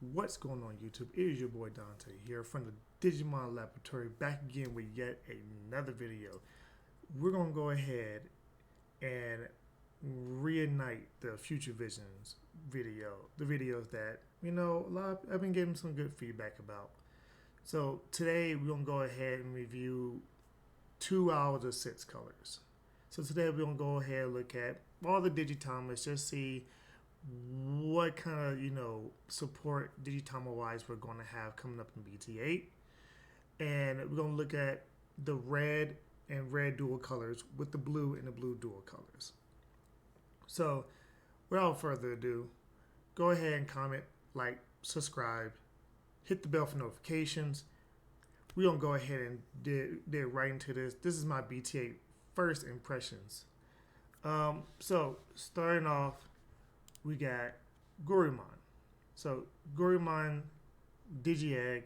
What's going on, YouTube? It is your boy Dante here from the Digimon Laboratory, back again with yet another video. We're gonna go ahead and reignite the Future Visions video, the videos that I've been getting some good feedback about. So today we're gonna go ahead and review 2 hours of 6 colors. So today we're gonna go ahead and look at all the Digitomers, just see what kind of support Digitama wise we're going to have coming up in BT8, and we're going to look at the red and red dual colors with the blue and the blue dual colors. So without further ado, go ahead and comment, like, subscribe, hit the bell for notifications. We're going to go ahead and get right into this. This is my BT8 first impressions. So starting off, we got Gurumon. So Gurumon Digi-Egg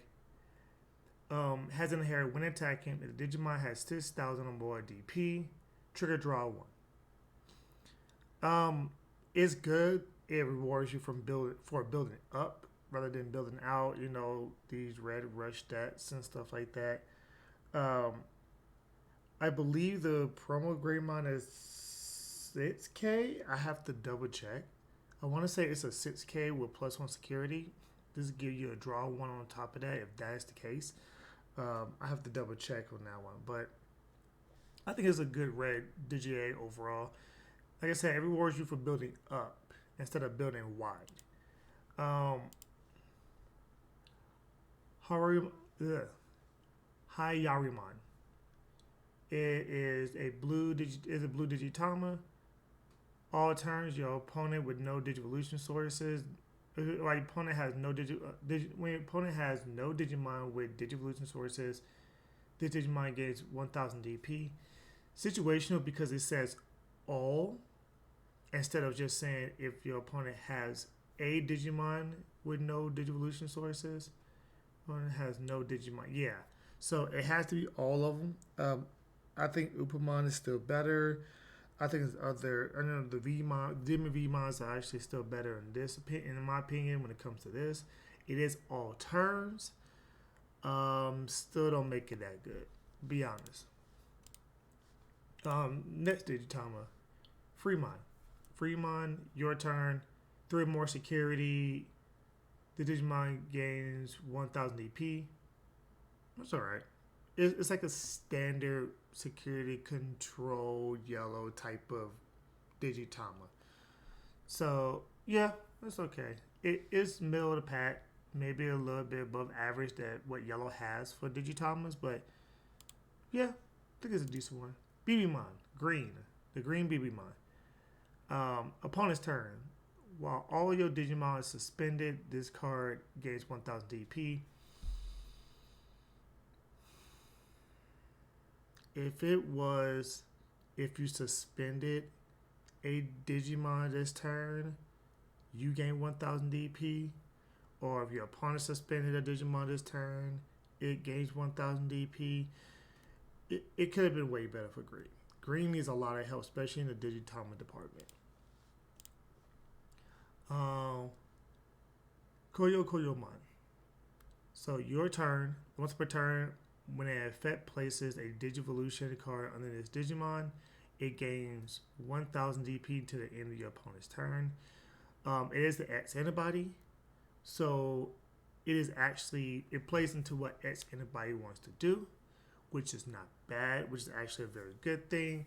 has an inherent when attacking. The Digimon has 6,000 or more DP. Trigger draw 1. It's good. It rewards you for building up rather than building out. These red rush stats and stuff like that. I believe the promo Greymon is 6K. I have to double check. I want to say it's a 6K with +1 security. This gives you a draw 1 on top of that if that is the case. I have to double check on that one. But I think it's a good red Digi-Egg overall. Like I said, it rewards you for building up instead of building wide. Hayarimon. It is a blue Digitama. All turns, your opponent with no Digivolution sources. When your opponent has no Digimon with Digivolution sources, this Digimon gains 1,000 DP. Situational because it says all instead of just saying if your opponent has a Digimon with no Digivolution sources, or it has no Digimon. Yeah, so it has to be all of them. I think Upamon is still better. I think the Demon Vmons are actually still better in my opinion, when it comes to this. It is all turns. Still don't make it that good. Be honest. Next Digitama, Fremon, your turn. 3 more security. The Digimon gains 1,000 DP. That's alright. It's like a standard security control yellow type of Digitama. So yeah, that's okay. It is middle of the pack, maybe a little bit above average that what yellow has for Digitamas, but yeah, I think it's a decent one. BBmon, green, the green BBmon. Opponent's turn. While all of your Digimon is suspended, this card gains 1,000 DP. If you suspended a Digimon this turn, you gain 1,000 DP. Or if your opponent suspended a Digimon this turn, it gains 1,000 DP. It could have been way better for green. Green needs a lot of help, especially in the Digitama department. Koyomon. So your turn, once per turn, when an effect places a Digivolution card under this Digimon, it gains 1,000 DP to the end of your opponent's turn. It is the X antibody, so it plays into what X antibody wants to do, which is not bad, which is actually a very good thing.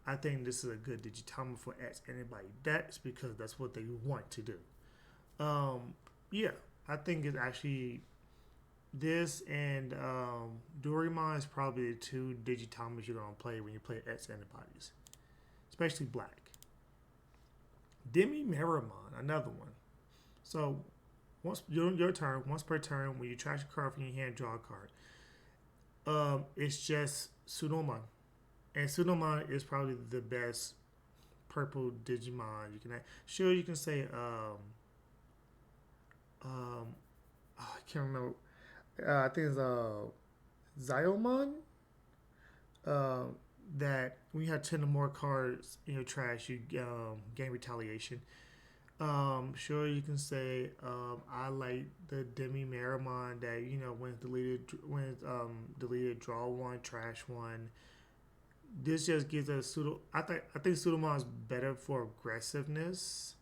I think this is a good Digitama for X antibody decks because that's what they want to do. Yeah, I think it's actually this and Gurumon is probably the 2 Digitamas you're going to play when you play X antibodies, especially black. Demi-Meramon, another one. So once your turn, once per turn, when you trash a card from your hand, draw a card. It's just Sunomon, and Sunomon is probably the best purple Digimon you can have. Sure, you can say I can't remember. I think it's Zyomon. That when you have 10 or more cards in your trash, you gain retaliation. Sure, you can say I like the Demi Marimon that when it's deleted, draw one, trash one. This just gives a pseudo. I think Pseudomon is better for aggressiveness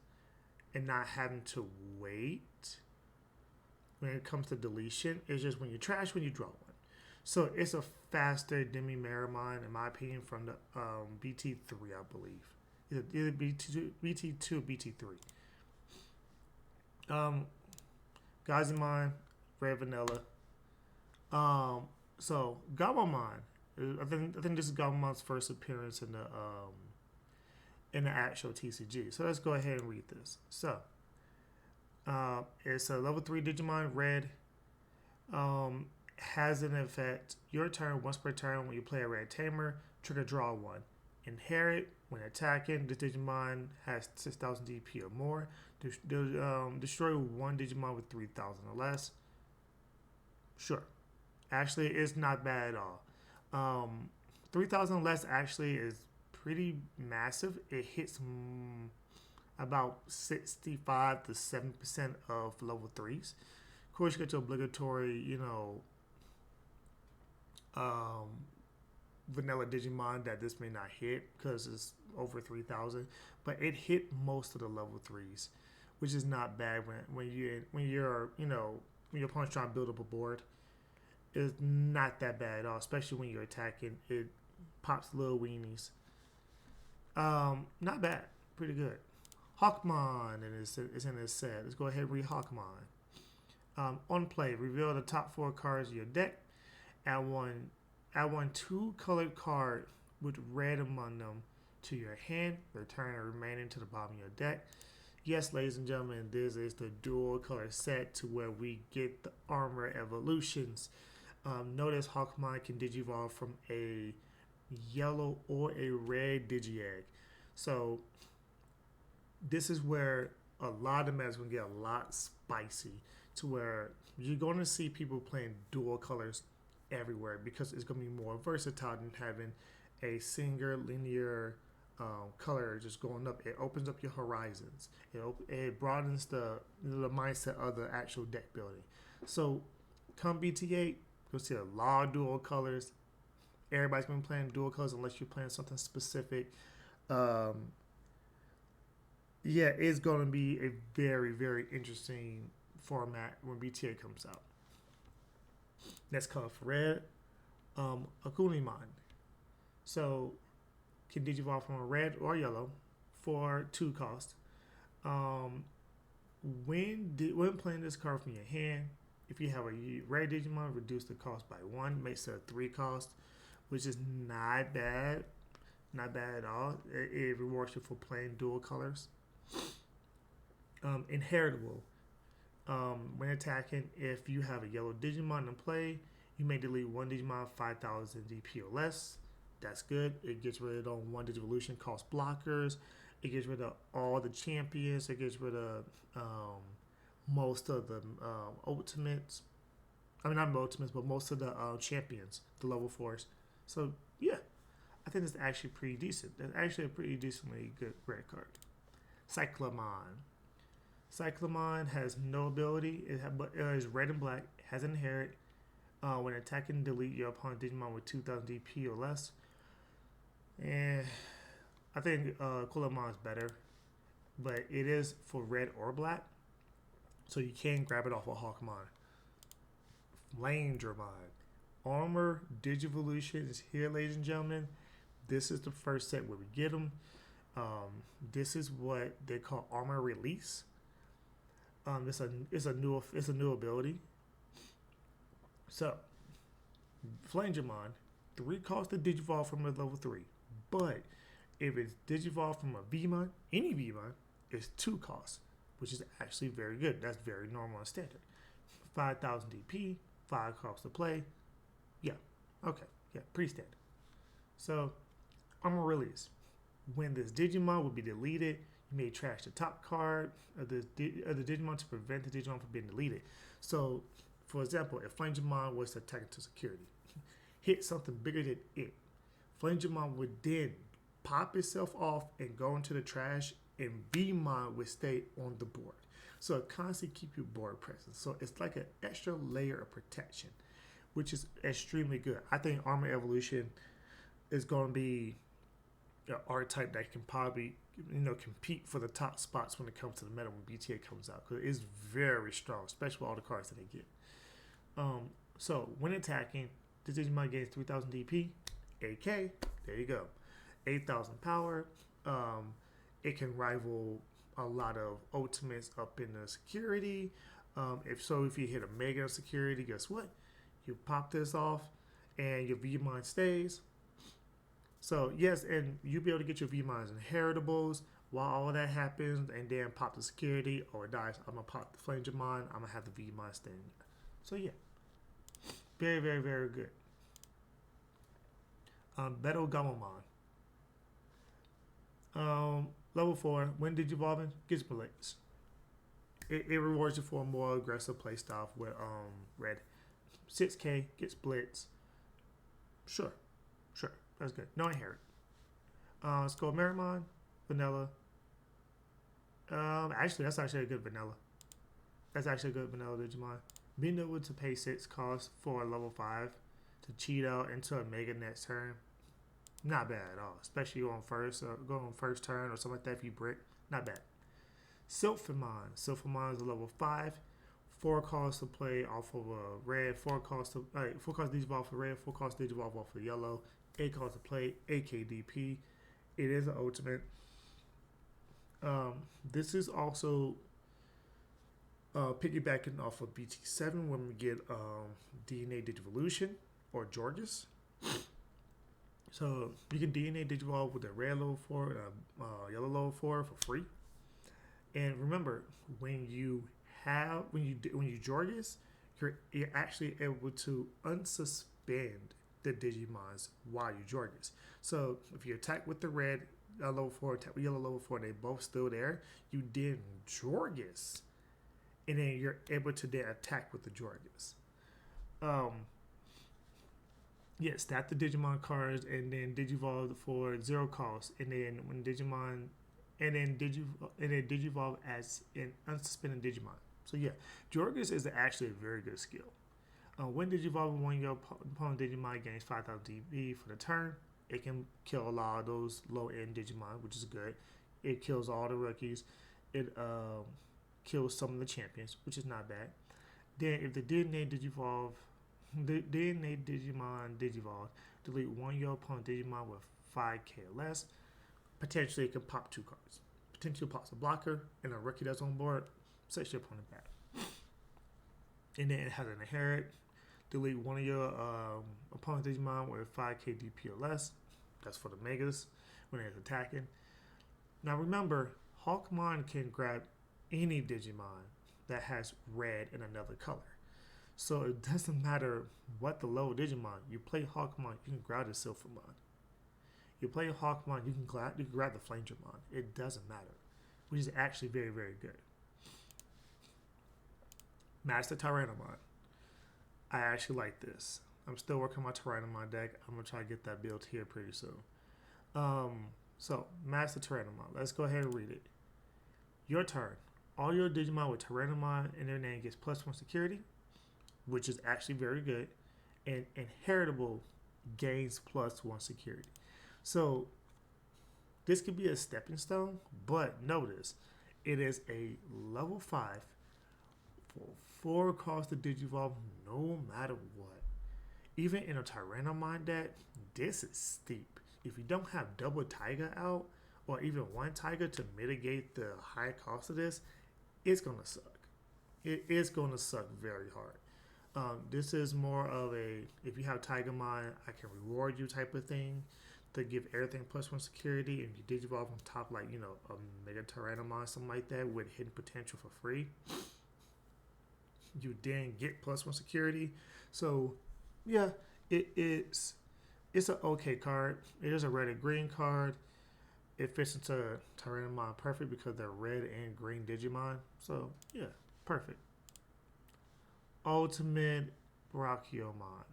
and not having to wait when it comes to deletion. It's just when you trash, when you draw one. So it's a faster Demi Marimon, in my opinion, from the BT3, I believe. Either BT2 or BT3. Gazimon, Red Vanilla. So Gabumon. I think this is Gabumon's first appearance in the actual TCG. So let's go ahead and read this. So it's a level 3 Digimon, red. Has an effect. Your turn, once per turn, when you play a red tamer, trigger draw one. Inherit, when attacking, this Digimon has 6,000 DP or more. Destroy one Digimon with 3,000 or less. Sure. Actually, it's not bad at all. 3,000 or less actually is pretty massive. It hits about 65 to 7% of level 3s. Of course, you get your obligatory, vanilla Digimon that this may not hit because it's over 3,000, but it hit most of the level 3s, which is not bad when your opponent's trying to build up a board. It's not that bad at all, especially when you're attacking. It pops little weenies. Not bad, pretty good. Hawkmon and it's in this set. Let's go ahead and read Hawkmon. On play, reveal the top 4 cards of your deck. Add one 2-colored card with red among them to your hand. Return the remaining to the bottom of your deck. Yes, ladies and gentlemen, this is the dual color set to where we get the armor evolutions. Notice Hawkmon can digivolve from a yellow or a red Digiegg. So this is where a lot of meta is going to get a lot spicy, to where you're going to see people playing dual colors everywhere because it's going to be more versatile than having a single linear color just going up. It opens up your horizons. It broadens the mindset of the actual deck building. So come BT8, you'll see a lot of dual colors. Everybody's going to be playing dual colors unless you're playing something specific. It's going to be a very, very interesting format when BT8 comes out. Next color for red, Gurumon. So can digivolve from a red or yellow for 2 cost. When playing this card from your hand, if you have a red Digimon, reduce the cost by 1, makes it a 3 cost, which is not bad. Not bad at all. It rewards you for playing dual colors. Inheritable. When attacking, if you have a yellow Digimon in play, you may delete one Digimon 5,000 DP or less. That's good. It gets rid of one Digivolution cost blockers. It gets rid of all the champions. It gets rid of most of the ultimates. I mean, not ultimates, but most of the champions, the level 4s. So, yeah. I think it's actually pretty decent. That's actually a pretty decently good red card. Cyclamon. Cyclamon has no ability. It is red and black. It has an inherit. When attacking, delete your opponent's Digimon with 2,000 DP or less. And I think Kulamon is better, but it is for red or black, so you can grab it off of Hawkmon. Flame-Dramon. Armor Digivolution is here, ladies and gentlemen. This is the first set where we get them. This is what they call Armor Release. It's a new ability. So, Flame-Dramon, 3 costs to digivolve from a level 3. But if it's digivolve from a Vmon, any Vmon, it's 2 costs, which is actually very good. That's very normal and standard. 5,000 DP, 5 costs to play. Yeah, okay, yeah, pretty standard. So, Armor Release. When this Digimon will be deleted, you may trash the top card of the Digimon to prevent the Digimon from being deleted. So, for example, if Flame-Dramon was to attack into security, hit something bigger than it, Flame-Dramon would then pop itself off and go into the trash and Vmon would stay on the board. So it constantly keep your board present. So it's like an extra layer of protection, which is extremely good. I think Armor Evolution is going to be an archetype that can probably compete for the top spots when it comes to the meta when BT8 comes out, because it's very strong, especially with all the cards that they get. So when attacking, this Digimon gains 3000 DP, 8k. There you go, 8000 power. It can rival a lot of ultimates up in the security. If you hit a mega security, guess what? You pop this off, and your Vmon stays. So yes, and you'll be able to get your Vmons inheritables while all of that happens, and then pop the security or it dies. I'm gonna pop the Flangemon. I'm gonna have the Vmon staying. So yeah, very, very, very good. Battle Gurumon. Level 4, when Digivolving, gets Blitz. It rewards you for a more aggressive playstyle with red. 6k, gets Blitz. Sure, that's good. No inherit. Let's go Merimon, Vanilla. Actually, that's actually a good Vanilla. That's actually a good Vanilla Digimon. Being able to pay 6 costs for a level 5 to cheat out into a Mega next turn. Not bad at all, especially on first turn or something like that. If you brick, not bad. Sylphimon. Sylphimon is a level 5, 4 costs to play off of a red, 4 costs Digivolve for red, 4 costs Digivolve off of yellow, 8 costs to play, 8k DP. It is an ultimate. This is also piggybacking off of BT7 when we get DNA Digivolution or Jorgus. So you can DNA Digivolve with a red level 4 and a yellow level 4 for free. And remember, when you Jorgus, you're actually able to unsuspend the Digimons while you Jorgus. So if you attack with the red level 4, attack with yellow level 4, they both still there, you then Jorgus, and then you're able to then attack with the Jorgus. Yeah, stack the Digimon cards and then Digivolve for 0 cost, and then when Digimon, and then Digivolve as an unsuspended Digimon. So yeah, Jorgus is actually a very good skill. When Digivolving one your opponent Digimon gains 5000 DP for the turn, it can kill a lot of those low-end Digimon, which is good. It kills all the rookies. It kills some of the champions, which is not bad. Then if the DNA Digimon Digivolve, delete one your opponent Digimon with 5k or less. Potentially it can pop 2 cards. Potentially pops a blocker and a rookie that's on board, sets your opponent back. And then it has an inherit. Delete one of your opponent Digimon with 5k DP or less. That's for the megas when it's attacking. Now remember, Hawkmon can grab any Digimon that has red in another color. So it doesn't matter what the low Digimon. You play Hawkmon, you can grab the Sylphimon. You play Hawkmon, you can grab the Flangemon. It doesn't matter, which is actually very, very good. Master Tyrannomon. I actually like this. I'm still working on my Tyrannomon deck. I'm going to try to get that built here pretty soon. So, Master Tyrannomon. Let's go ahead and read it. Your turn. All your Digimon with Tyrannomon in their name gets +1 security, which is actually very good. And Inheritable gains +1 security. So, this could be a stepping stone, but notice, it is a level 5 for 4 cost to Digivolve no matter what. Even in a Tyrannomon deck, this is steep. If you don't have double Taiga out, or even one Taiga to mitigate the high cost of this, it's going to suck. It is going to suck very hard. This is more of a, if you have Taigamon, I can reward you type of thing to give everything +1 security, and you Digivolve on top, like, a Mega Tyrannomon, something like that, with hidden potential for free. You then get +1 security. So, yeah, it's an okay card. It is a red and green card. It fits into Tyrannomon perfect because they're red and green Digimon. So, yeah, perfect. Ultimate Brachiomon.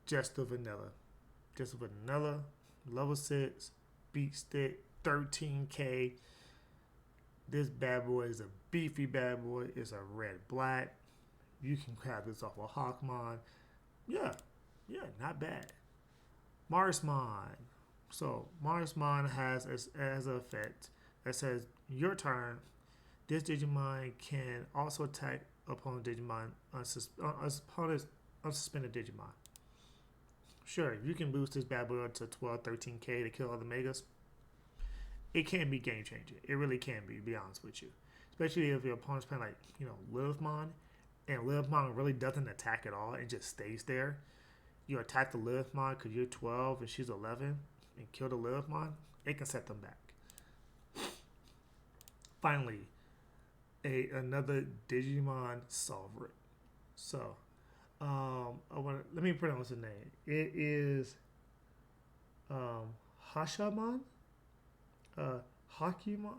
Just a vanilla. Just a vanilla. Level 6. Beat stick. 13k. This bad boy is a beefy bad boy. It's a red black. You can grab this off of Hawkmon. Yeah, yeah, not bad. Marsmon. So Marsmon has as an effect that says your turn. This Digimon can also attack opponent Digimon opponent's unsuspended Digimon. Sure, you can boost this bad boy up to 12, 13K to kill all the Megas. It can be game changing. It really can be, to be honest with you. Especially if your opponent's playing like, Lilithmon, and Lilithmon really doesn't attack at all and just stays there. You attack the Lilithmon because you're 12 and she's 11 and kill the Lilithmon, it can set them back. Finally, another Digimon Solver. So, let me pronounce the name. It is Hashamon, Hakimon.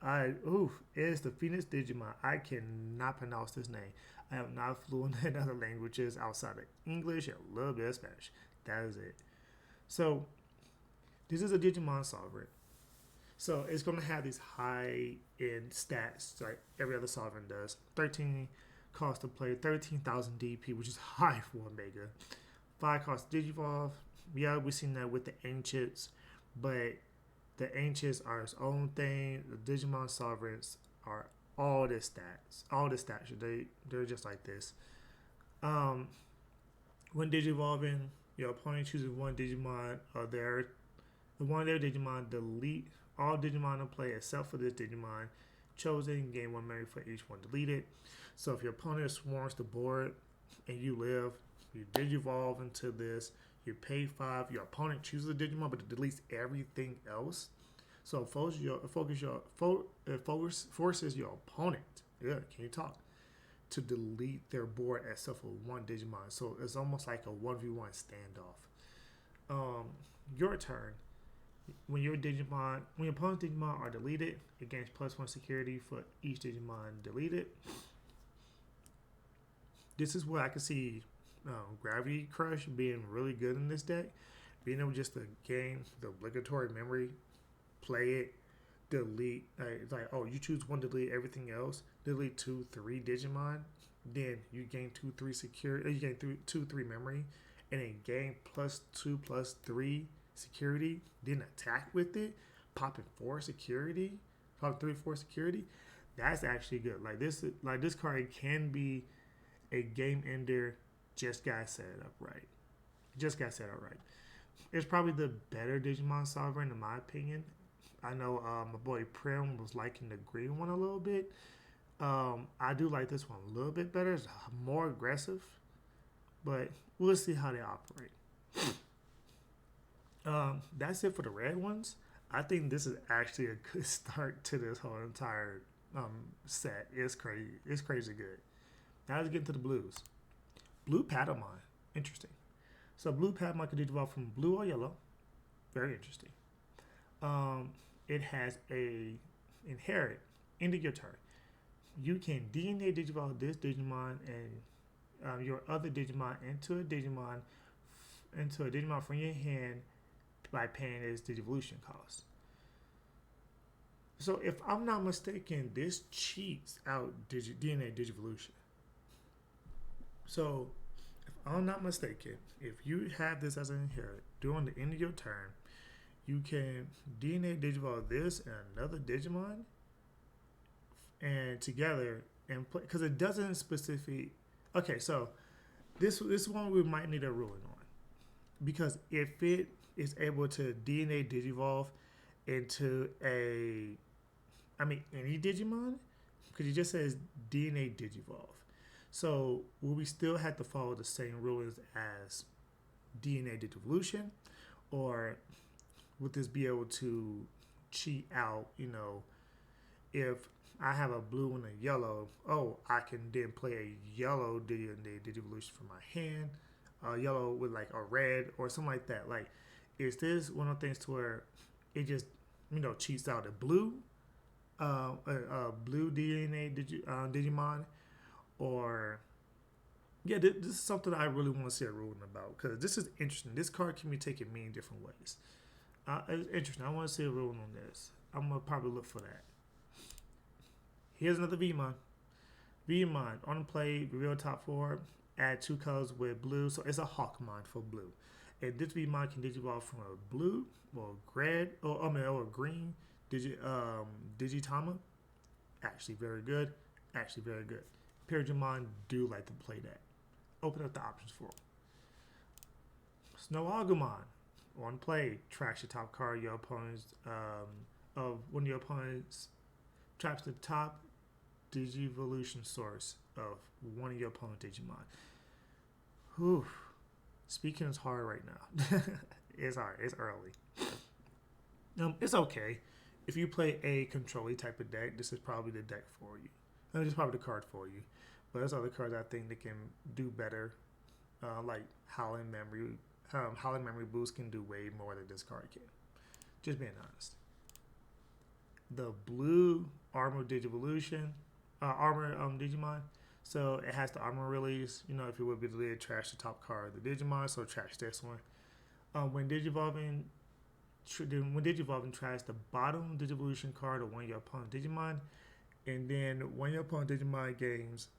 It is the Phoenix Digimon. I cannot pronounce this name. I am not fluent in other languages outside of English and a little bit of Spanish. That is it. So, this is a Digimon Sovereign. So, it's going to have these high end stats like every other Sovereign does. 13 cost to play, 13,000 DP, which is high for a Mega. 5 cost Digivolve. Yeah, we've seen that with the Ancients, but the Ancients are its own thing. The Digimon Sovereigns are all the stats. All the stats. They're just like this. When Digivolving, your opponent chooses one Digimon of their Digimon, delete all Digimon in play except for this Digimon chosen. Gain 1 memory for each one deleted. So if your opponent swarms the board and you live, you Digivolve into this. You pay 5. Your opponent chooses a Digimon, but it deletes everything else. So it forces your opponent. Yeah, can you talk? To delete their board except for one Digimon. So it's almost like a 1v1 standoff. Your turn. When your opponent's Digimon are deleted, it gains +1 security for each Digimon deleted. This is where I can see Gravity Crush being really good in this deck. Being able just to gain the obligatory memory, play it, delete. It's like, you choose one to delete everything else. Delete 2, 3 Digimon. Then you gain 2, 3 security. You gain 2, 3 memory, and then gain +2, +3 security. Then attack with it, popping 4 security, pop 3, 4 security. That's actually good. This card can be a game ender. Just got set up right. It's probably the better Digimon Sovereign in my opinion. I know my boy Prim was liking the green one a little bit. I do like this one a little bit better. It's more aggressive, but we'll see how they operate. That's it for the red ones. I think this is actually a good start to this whole entire set. It's crazy. It's crazy good. Now let's get into the blues. Blue Patamon. Interesting. So blue Patamon can evolve from blue or yellow. Very interesting. It has a inherit into your turn. You can DNA Digivolve this Digimon and your other Digimon into a Digimon from your hand by paying its Digivolution cost. So if I'm not mistaken, this cheats out DNA Digivolution. So, if I'm not mistaken, if you have this as an inherit during the end of your turn, you can DNA Digivolve this and another Digimon, and together and play because it doesn't specifically. Okay, so this one we might need a ruling on because if it is able to DNA Digivolve into any Digimon, because it just says DNA Digivolve. So will we still have to follow the same rules as DNA Digivolution, or would this be able to cheat out? If I have a blue and a yellow, I can then play a yellow DNA Digivolution from my hand, yellow with like a red or something like that. Like, is this one of the things to where it just cheats out a blue, blue DNA Digimon? Or, this is something I really want to see a ruling about because this is interesting. This card can be taken many different ways. It's interesting. I want to see a ruling on this. I'm going to probably look for that. here's another Vmon. Vmon on play, reveal top 4, add 2 colors with blue, so it's a Hawkmon for blue. And this Vmon can digivolve from a blue or red or a green Digitama. Actually very good. Actually very good. Paradramon do like to play that. Open up the options for them. Snow Agumon. On play, trash the top card your opponent's of one of your opponent's traps the top Digivolution source of one of your opponent's Digimon. Whew. Speaking is hard right now. It's hard. It's early. It's okay. If you play a controlling type of deck, this is probably the deck for you. This is probably the card for you. But there's other cards I think that can do better, like Howling Memory. Howling Memory Boost can do way more than this card can. Just being honest. The blue Armor Digivolution, Digimon. So it has the armor release. You know, if it would be the trash the top card of the Digimon, so trash this one. When Digivolving trash the bottom Digivolution card of one of your opponent's Digimon, and then when your opponent Digimon gains,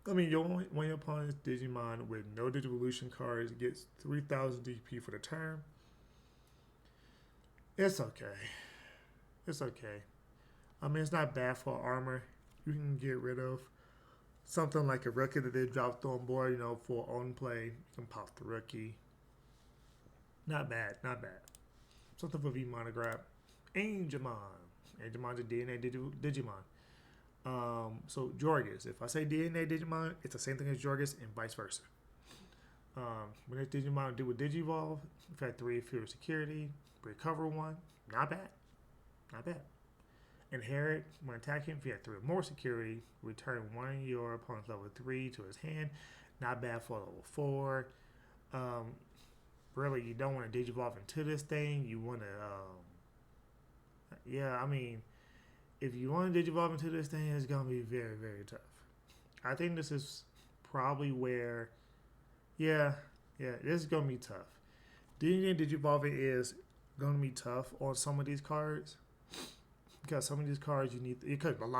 when your opponent's Digimon with no Digivolution cards gets 3,000 DP for the turn. It's okay. It's okay. I mean, it's not bad for armor. You can get rid of something like a rookie that they dropped on board, you know, for on play. You can pop the rookie. Not bad, not bad. Something for Vmon to grab. Angemon. Angemon's a DNA Digimon. So Jorgus. If I say DNA Digimon, it's the same thing as Jorgus and vice versa. When this Digimon do a Digivolve, you've had 3 fewer security, recover 1. Not bad. Not bad. Inherit, when attacking, if you have 3 or more security, return 1 of your opponent's level 3 to his hand. Not bad for level 4. Really, you don't want to Digivolve into this thing. You want to, yeah, I mean, if you want to Digivolve into this thing, it's going to be very, very tough. I think this is probably where, yeah, this is going to be tough. Digivolving is going to be tough on some of these cards. Because some of these cards you need, because when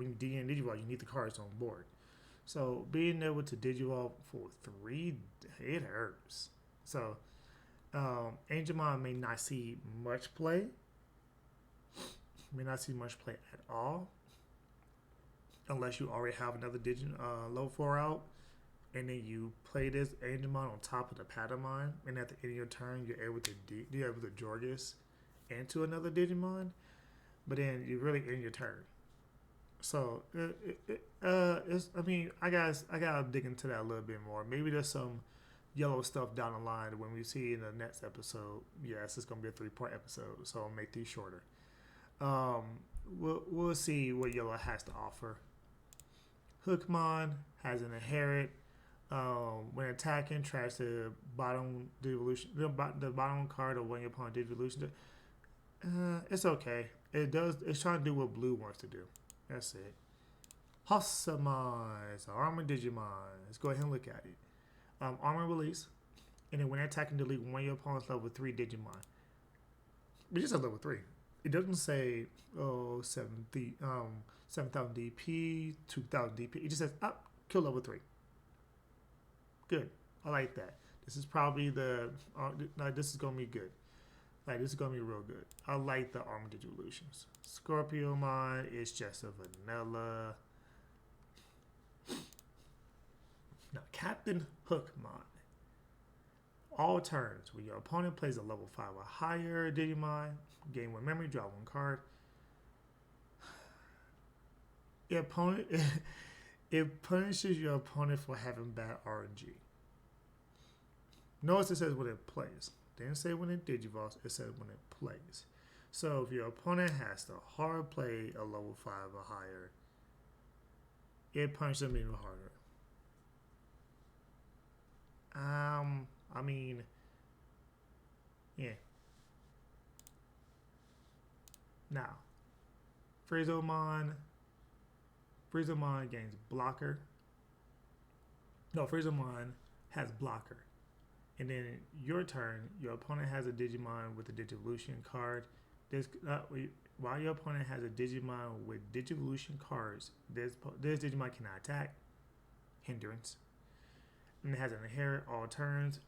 you Digivolve, you need the cards on board. So being able to Digivolve for 3, it hurts. So Angemon may not see much play. May not see much play at all. Unless you already have another level 4 out. And then you play this Angemon on top of the Patamon. And at the end of your turn, you're able to Jorgus into another Digimon. But then you really end your turn. So I mean, I gotta dig into that a little bit more. Maybe there's some yellow stuff down the line when we see in the next episode. Yes, it's gonna be a 3-part episode, so I'll make these shorter. We'll see what yellow has to offer. Hookmon has an inherit. When attacking, trash the bottom Digivolution, the bottom card of one of your opponent's Digivolution. It's okay. It's trying to do what blue wants to do. That's it. Hossamon is an armor Digimon. Let's go ahead and look at it. Armor release. And then when attacking, delete one of your opponent's level 3 Digimon. It just says level 3. It doesn't say, 7,000 DP, 2,000 DP. It just says, kill level 3. Good. I like that. This is probably this is going to be good. Like, this is going to be real good. I like the Armor Digivolutions. Scorpiomon is just a vanilla. Now, Captain Hookmon. All turns, when your opponent plays a level 5 or higher Digimon, gain 1 memory, draw 1 card. It punishes your opponent for having bad RNG. Notice it says when it plays. It didn't say when it Digivolves, it said when it plays. So if your opponent has to hard play a level 5 or higher, it punishes them even harder. I mean, yeah. Now, Friezomon gains blocker. No, Friezomon has blocker. And then your turn, your opponent has a Digimon with a Digivolution card. while your opponent has a Digimon with Digivolution cards, this Digimon cannot attack, hindrance, and it has an inherit all turns.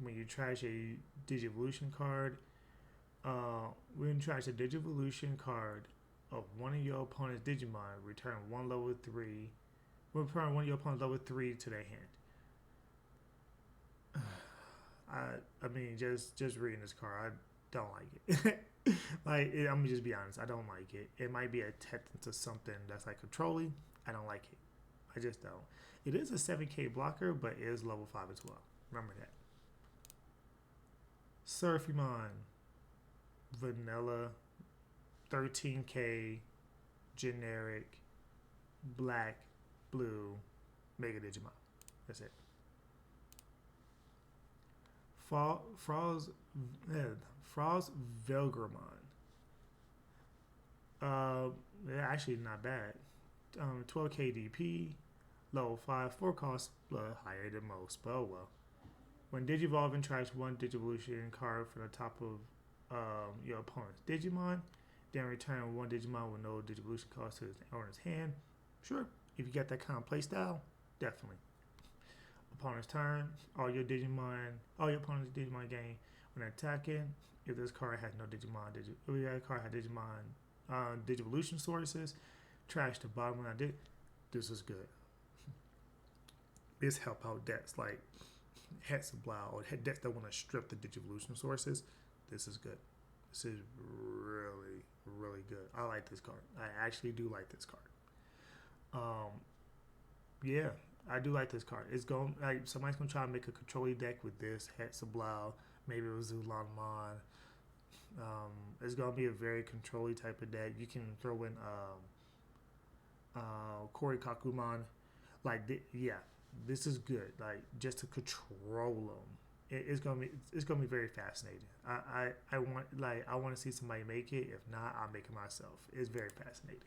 When you trash a Digivolution card, when you trash a Digivolution card of one of your opponent's Digimon, return one level 3. Return one of your opponent's level 3 to their hand. I mean, just reading this card, I don't like it. I'm gonna just be honest, I don't like it. It might be attaching to something that's like controlling. I don't like it. I just don't. It is a 7K blocker, but it is level 5 as well. Remember that. Surfimon, vanilla, 13K, generic, black, blue, Mega Digimon. That's it. Frost Velgramon. Actually not bad. 12K DP, level 5, 4 cost, higher than most, but oh well. When Digivolving, trash one Digivolution card from the top of your opponent's Digimon, then return one Digimon with no Digivolution cost to his owner's hand. Sure, if you got that kind of playstyle, definitely. Opponent's turn, all your opponent's Digimon gain when attacking. If this card has no Digimon, if that card has Digimon Digivolution sources, trash the bottom when I did. This is good. This help out decks like Hexablow or decks that want to strip the Digivolution sources. This is good. This is really, really good. I like this card. I actually do like this card. Yeah, I do like this card. It's going like somebody's gonna try to make a controlling deck with this Hexablow, maybe it was Zulanmon. It's gonna be a very controlling type of deck. You can throw in Kori Kakumon. This is good. Like just to control them, it's gonna be very fascinating. I want to see somebody make it. If not, I'll make it myself. It's very fascinating.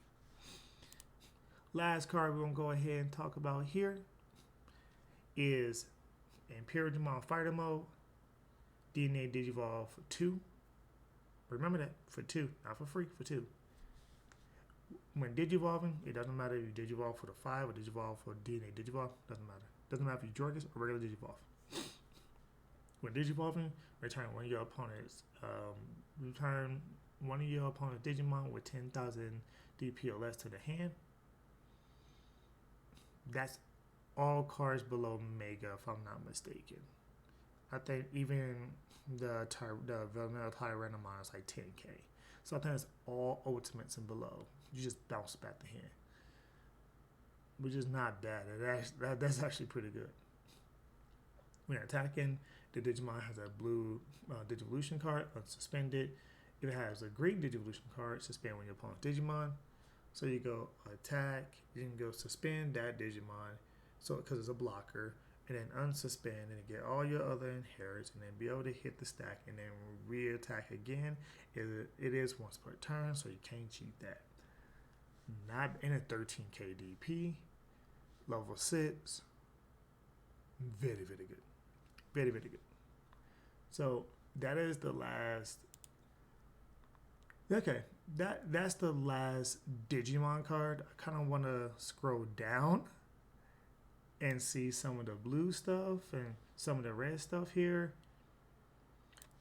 Last card we're gonna go ahead and talk about here is Imperial Digimon Fighter Mode. DNA Digivolve for 2. Remember that, for 2, not for free, for 2. When Digivolving, it doesn't matter if you Digivolve for the 5 or Digivolve for DNA Digivolve, doesn't matter. Doesn't matter if you Jorgus or regular Digivolve. When Digivolving, return one of your opponent's Digimon with 10,000 DP or less to the hand. That's all cards below Mega, if I'm not mistaken. I think even the Vanilla Tyrannomon is like 10K. So I think it's all Ultimates and below. You just bounce back the hand, which is not bad. That's actually pretty good. When attacking, the Digimon has a blue Digivolution card, unsuspended. If it has a green Digivolution card, suspend when your opponent's Digimon. So you go attack, you can go suspend that Digimon, so because it's a blocker, and then unsuspend and get all your other inherits, and then be able to hit the stack and then re-attack again. It is once per turn, so you can't cheat that. Not in a 13K DP, level 6, very, very good. Very, very good. So that is the last. Okay, that's the last Digimon card. I kind of want to scroll down and see some of the blue stuff and some of the red stuff here.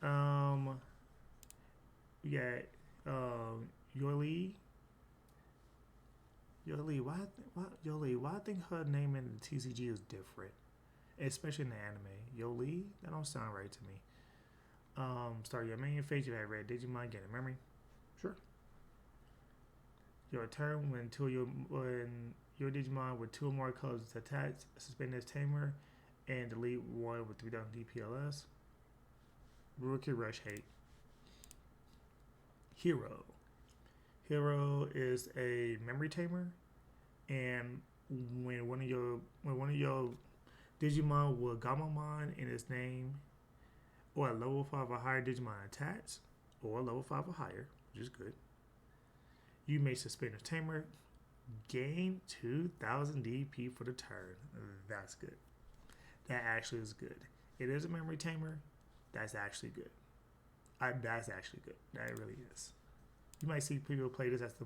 We got Yoli. Why I think her name in the TCG is different, especially in the anime. Yoli, that don't sound right to me. Start your main phase. You have red Digimon, get a memory. Sure. Your turn when your Digimon with 2 or more colors is attached, suspend this tamer, and delete one with 3,000 DPLS. Rookie Rush Hate. Hero. Hero is a memory tamer, and when one of your Digimon with Gamamon in its name, or a level 5 or higher Digimon attached, or a level 5 or higher, which is good, you may suspend its tamer, gain 2,000 DP for the turn. That's good. That actually is good. It is a memory tamer. That's actually good. That's actually good. That really is. You might see people play this as the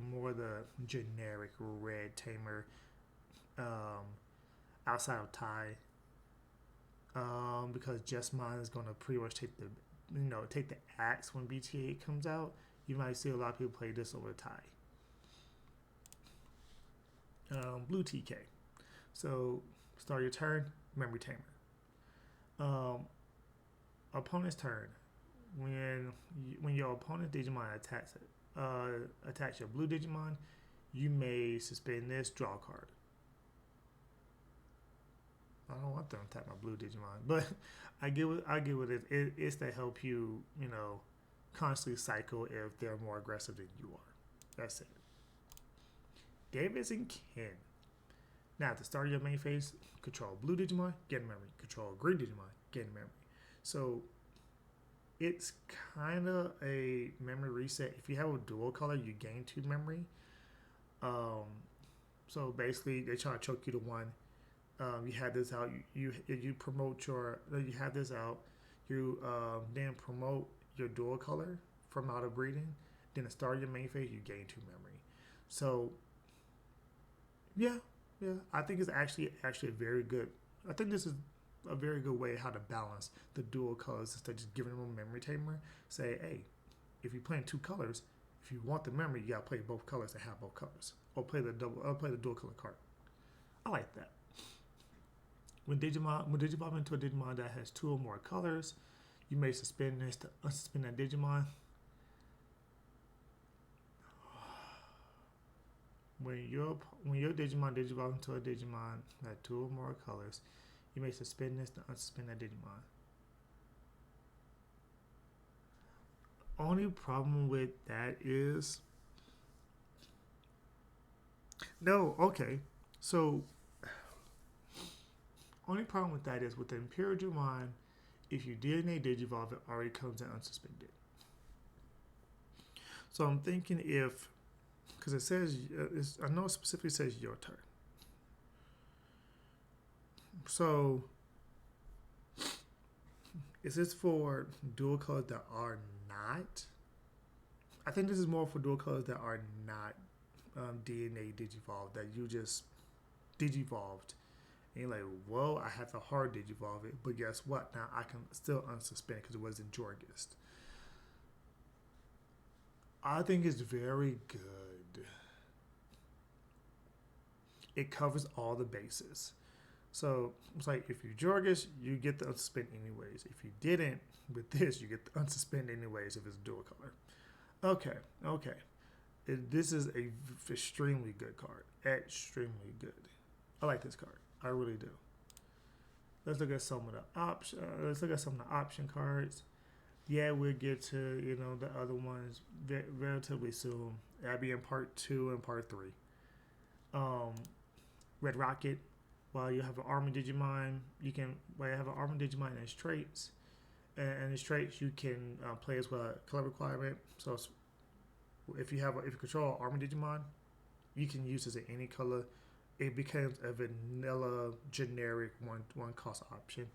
generic red tamer um, outside of Tai, because Just Mine is gonna pretty much take the axe when BT8 comes out. You might see a lot of people play this over Tai. Blue TK. So start your turn, memory tamer. Opponent's turn. When your opponent Digimon attacks your blue Digimon, you may suspend this, draw a card. I don't want them to attack my blue Digimon, but I get what it's to help you, constantly cycle if they're more aggressive than you are. That's it. Davis and Ken. Now, at the start of your main phase, control blue Digimon, get memory. Control green Digimon, get memory. So, it's kind of a memory reset. If you have a dual color, you gain 2 memory. So basically, they try to choke you to 1. You have this out. You promote you have this out. You then promote your dual color from out of breeding. Then at the start of your main phase, you gain 2 memory. So yeah, I think it's actually a very good. I think this is a very good way how to balance the dual colors instead of just giving them a memory tamer. Say, hey, if you're playing 2 colors, if you want the memory, you gotta play both colors and have both colors, or play the dual color card. I like that. When Digimon into a Digimon that has 2 or more colors, you may suspend this to unsuspend that Digimon. When your Digimon digivolves into a Digimon that has 2 or more colors, you may suspend this to unsuspend that Digimon. Only problem with that is no. Okay, so only problem with that is with the Imperial Digimon, if you DNA Digivolve, it already comes in unsuspended. So I'm thinking because it says, I know it specifically says your turn. So is this for dual colors that are not? I think this is more for dual colors that are not DNA Digivolve, that you just Digivolved. And you're like, well, I have to hard Digivolve it, but guess what? Now I can still unsuspend because it wasn't Jorgist. I think it's very good. It covers all the bases. So it's like if you Jorgist, you get the unsuspend anyways. If you didn't with this, you get the unsuspend anyways if it's dual color. Okay. This is a extremely good card. Extremely good. I like this card. I really do. Let's look at some of the option cards. Yeah, we'll get to the other ones relatively soon. That'll be in part 2 and part 3. Red Rocket. While you have an Armor Digimon, while you have an Armor Digimon and its traits, you can play as well a color requirement. So if you control an Armor Digimon, you can use this in any color. It becomes a vanilla generic one cost option.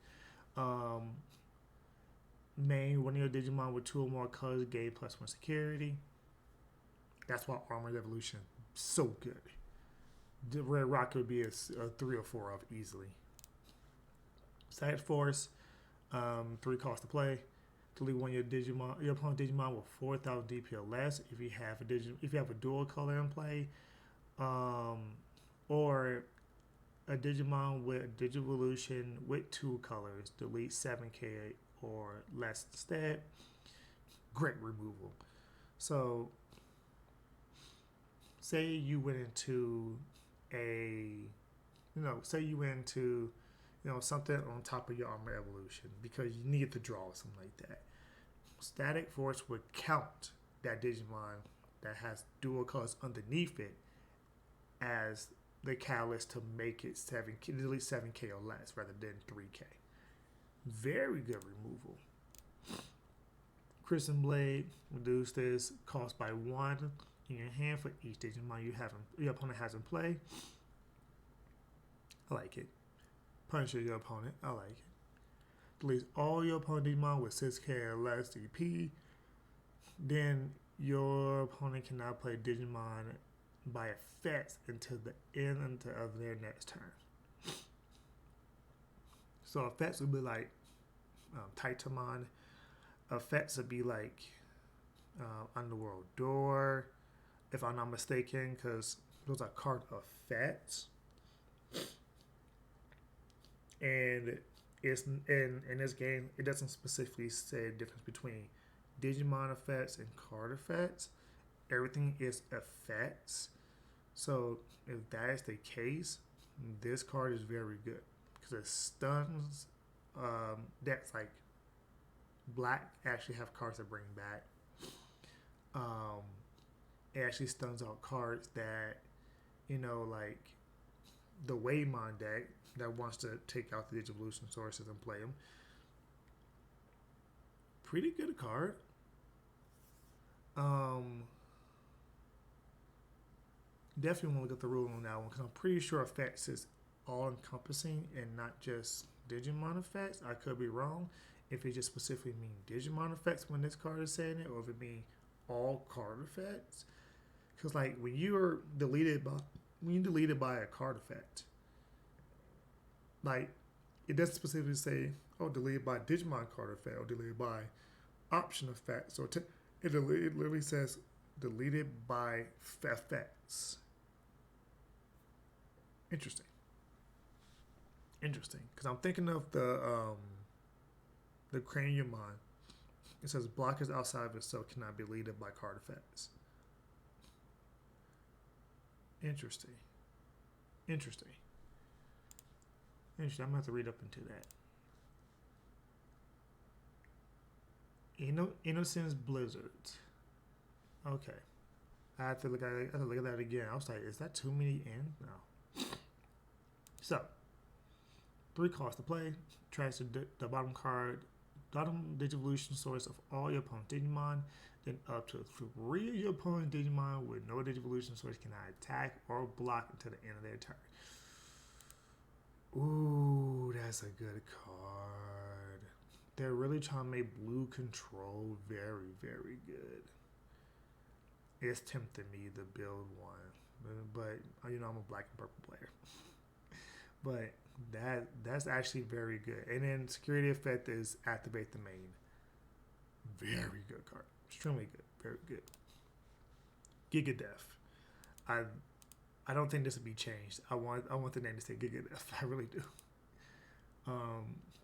Main one of your Digimon with 2 or more colors gain +1 security. That's why Armored Evolution is so good. The Red Rocket would be a 3 or 4 of easily. Side Force, 3 cost to play. Delete one of your opponent Digimon with 4,000 DP or less. If you have a dual color in play, or a Digimon with Digivolution with 2 colors, delete 7k or less instead. Great removal. So, say you went into something on top of your Armor Evolution because you need to draw something like that. Static Force would count that Digimon that has dual colors underneath it as the catalyst to make it at least 7k or less rather than 3k. Very good removal. Crimson Blade, reduce this cost by 1 in your hand for each Digimon your opponent has in play. I like it. Punish your opponent. I like it. Delete all your opponent Digimon with 6k or less DP. Then Your opponent cannot play Digimon by effects until the end of their next turn. So effects would be like Titamon. Effects would be like Underworld Door, if I'm not mistaken, because those are card effects. And it's in this game, it doesn't specifically say the difference between Digimon effects and card effects. Everything is effects. So if that is the case, this card is very good because it stuns. That's like black actually have cards that bring back. Um, it actually stuns out cards that, like the Waymon deck that wants to take out the Digivolution sources and play them. Pretty good card. Definitely want to look at the rule on that one because I'm pretty sure effects is all encompassing and not just Digimon effects. I could be wrong if it just specifically mean Digimon effects when this card is saying it, or if it mean all card effects. Because like when you're deleted by a card effect, like it doesn't specifically say, oh, deleted by Digimon card effect or deleted by option effects, or it literally says deleted by effects. Interesting. Because I'm thinking of the Craniumon. It says blockers outside of itself cannot be deleted by card effects. Interesting. I'm gonna have to read up into that. Innocence Blizzards. Okay. I have to look at that again. I was like, is that too many in? No. So, 3 costs to play. Transfer the bottom Digivolution source of all your opponent's Digimon. Then up to 3 of your opponent's Digimon with no Digivolution source cannot attack or block until the end of their turn. Ooh, that's a good card. They're really trying to make blue control very, very good. It's tempting me to build one, but I'm a black and purple player. But that's actually very good. And then security effect is activate the main. Very good card. Extremely good. Very good. Gigadef. I don't think this will be changed. I want the name to say Gigadef. I really do.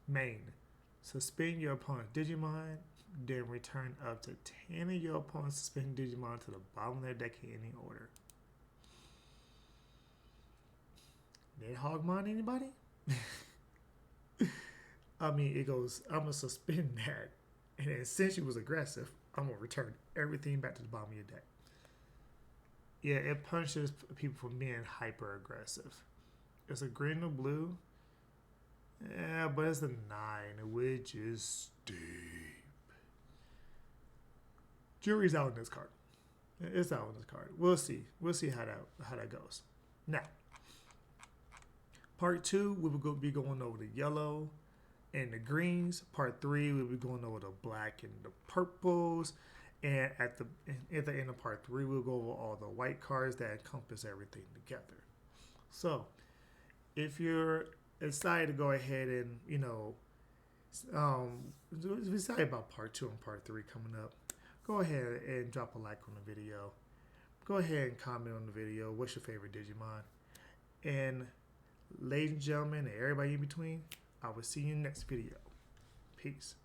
Main. Suspend your opponent's Digimon, then return up to 10 of your opponent's suspended Digimon to the bottom of their deck in any order. Did Hogmon anybody? I mean, it goes, I'm going to suspend that. And then since you was aggressive, I'm going to return everything back to the bottom of your deck. Yeah, it punishes people for being hyper aggressive. It's a green or blue. Yeah, but it's a 9, which is steep. Jury's out on this card. It's out on this card. We'll see. We'll see how that goes. Now, part 2, we will be going over the yellow and the greens. Part 3, we'll be going over the black and the purples. And at the end of part 3, we'll go over all the white cards that encompass everything together. So, if you're excited to go ahead and, excited about part 2 and part 3 coming up, go ahead and drop a like on the video. Go ahead and comment on the video. What's your favorite Digimon? And ladies and gentlemen, and everybody in between, I will see you in the next video. Peace.